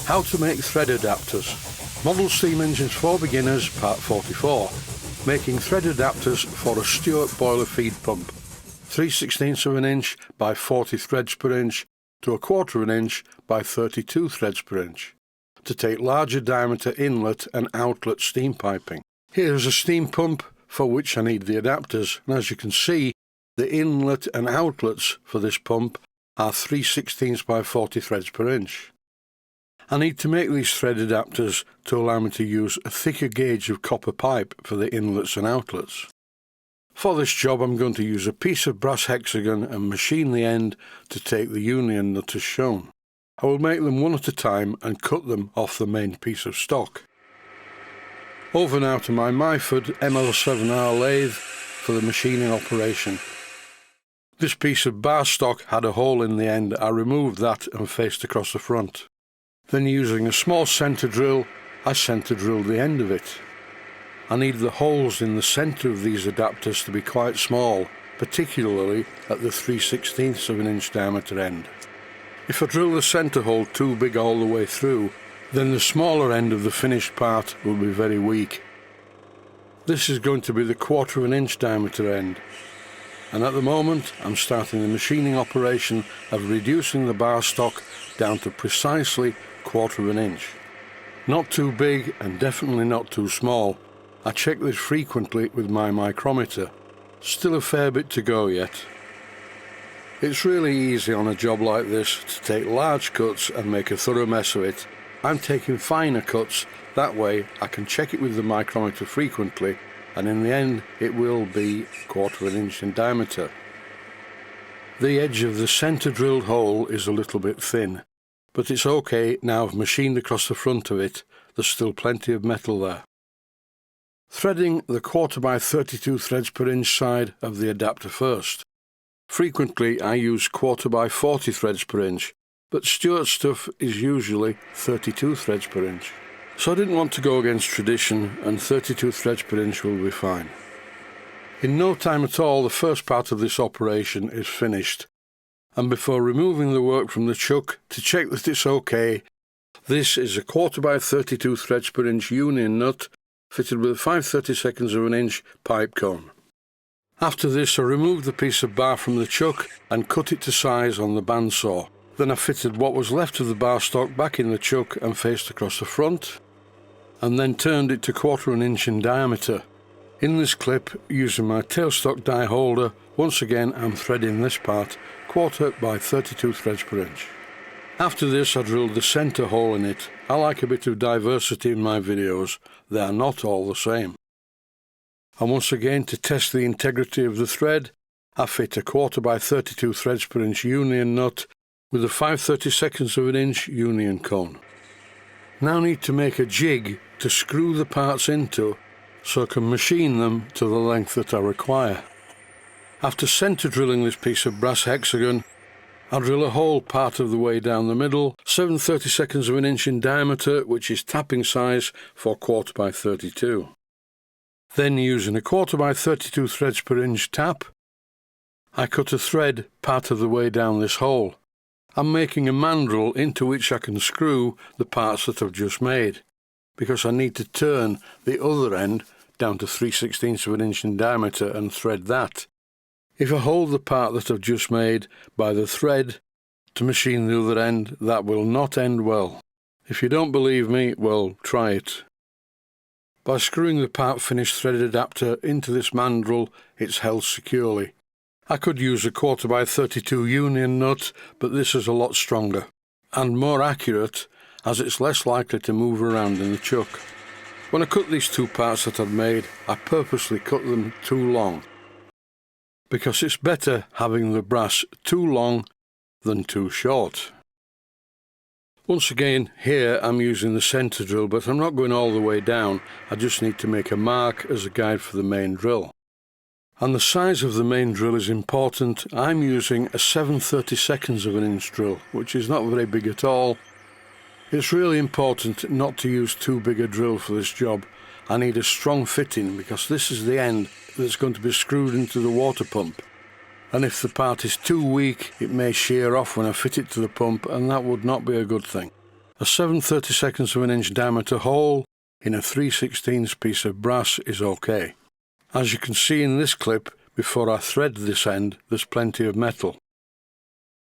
How to make thread adapters. Model steam engines for beginners, part 44. Making thread adapters for a Stuart boiler feed pump. 3/16 of an inch by 40 threads per inch to 1/4 of an inch by 32 threads per inch. To take larger diameter inlet and outlet steam piping. Here is a steam pump for which I need the adapters, and as you can see, the inlet and outlets for this pump are 3/16 by 40 threads per inch. I need to make these thread adapters to allow me to use a thicker gauge of copper pipe for the inlets and outlets. For this job I'm going to use a piece of brass hexagon and machine the end to take the union nut as shown. I will make them one at a time and cut them off the main piece of stock. Over now to my Myford ML7R lathe for the machining operation. This piece of bar stock had a hole in the end. I removed that and faced across the front. Then using a small centre drill, I centre drilled the end of it. I need the holes in the centre of these adapters to be quite small, particularly at the 3/16 of an inch diameter end. If I drill the centre hole too big all the way through, then the smaller end of the finished part will be very weak. This is going to be the 1/4 of an inch diameter end. And at the moment I'm starting the machining operation of reducing the bar stock down to precisely 1/4 of an inch. Not too big and definitely not too small. I check this frequently with my micrometer. Still a fair bit to go yet. It's really easy on a job like this to take large cuts and make a thorough mess of it. I'm taking finer cuts, that way I can check it with the micrometer frequently, and in the end it will be 1/4 of an inch in diameter. The edge of the centre drilled hole is a little bit thin, but it's okay now I've machined across the front of it. There's still plenty of metal there. Threading the 1/4 by 32 threads per inch side of the adapter first. Frequently I use 1/4 by 40 threads per inch, but Stuart stuff is usually 32 threads per inch. So I didn't want to go against tradition, and 32 threads per inch will be fine. In no time at all the first part of this operation is finished, and before removing the work from the chuck to check that it's okay, this is a 1/4 by 32 threads per inch union nut fitted with a 5/32 of an inch pipe cone. After this I removed the piece of bar from the chuck and cut it to size on the bandsaw. Then I fitted what was left of the bar stock back in the chuck and faced across the front, and then turned it to 1/4 of an inch in diameter. In this clip, using my tailstock die holder, once again I'm threading this part 1/4 by 32 threads per inch. After this I drilled the centre hole in it. I like a bit of diversity in my videos, they are not all the same. And once again, to test the integrity of the thread, I fit a 1/4 by 32 threads per inch union nut with a 5/32 of an inch union cone. Now need to make a jig to screw the parts into so I can machine them to the length that I require. After centre drilling this piece of brass hexagon, I drill a hole part of the way down the middle, 7/32 of an inch in diameter, which is tapping size for 1/4 by 32. Then using a 1/4 by 32 threads per inch tap, I cut a thread part of the way down this hole. I'm making a mandrel into which I can screw the parts that I've just made, because I need to turn the other end down to 3/16 of an inch in diameter and thread that. If I hold the part that I've just made by the thread to machine the other end, that will not end well. If you don't believe me, well, try it. By screwing the part finished thread adapter into this mandrel, it's held securely. I could use a 1/4 by 32 union nut, but this is a lot stronger and more accurate, as it's less likely to move around in the chuck. When I cut these two parts that I've made, I purposely cut them too long, because it's better having the brass too long than too short. Once again, here I'm using the centre drill, but I'm not going all the way down. I just need to make a mark as a guide for the main drill. And the size of the main drill is important. I'm using a 7/32 of an inch drill, which is not very big at all. It's really important not to use too big a drill for this job. I need a strong fitting, because this is the end that's going to be screwed into the water pump. And if the part is too weak, it may shear off when I fit it to the pump, and that would not be a good thing. A A 7/32 of an inch diameter hole in a 3/16 piece of brass is okay. As you can see in this clip, before I thread this end, there's plenty of metal.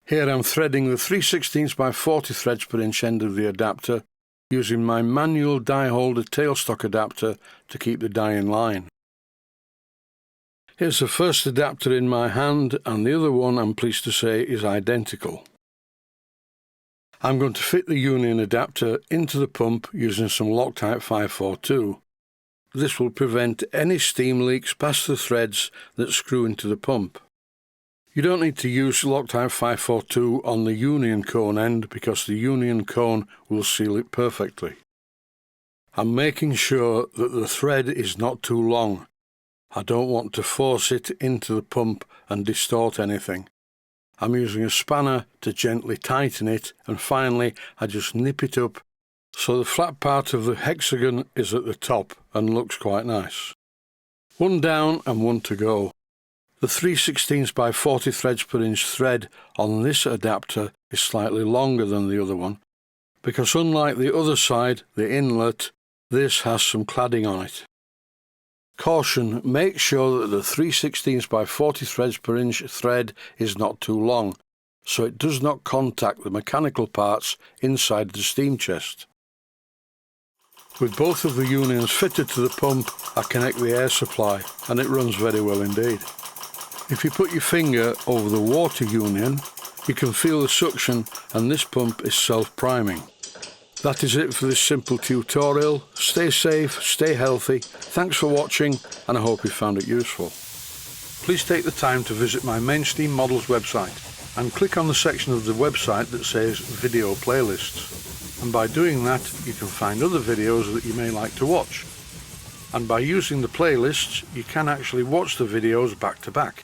Here I'm threading the 3/16 by 40 threads per inch end of the adapter using my manual die holder tailstock adapter to keep the die in line. Here's the first adapter in my hand, and the other one, I'm pleased to say, is identical. I'm going to fit the union adapter into the pump using some Loctite 542. This will prevent any steam leaks past the threads that screw into the pump. You don't need to use Loctite 542 on the union cone end because the union cone will seal it perfectly. I'm making sure that the thread is not too long. I don't want to force it into the pump and distort anything. I'm using a spanner to gently tighten it, and finally I just nip it up so the flat part of the hexagon is at the top and looks quite nice. One down and one to go. The 3/16 by 40 threads per inch thread on this adapter is slightly longer than the other one, because unlike the other side, the inlet, this has some cladding on it. Caution, make sure that the 3/16 by 40 threads per inch thread is not too long, so it does not contact the mechanical parts inside the steam chest. With both of the unions fitted to the pump, I connect the air supply, and it runs very well indeed. If you put your finger over the water union, you can feel the suction, and this pump is self-priming. That is it for this simple tutorial. Stay safe, stay healthy. Thanks for watching, and I hope you found it useful. Please take the time to visit my Mainsteam Models website and click on the section of the website that says Video Playlists. And by doing that, you can find other videos that you may like to watch. And by using the playlists, you can actually watch the videos back to back.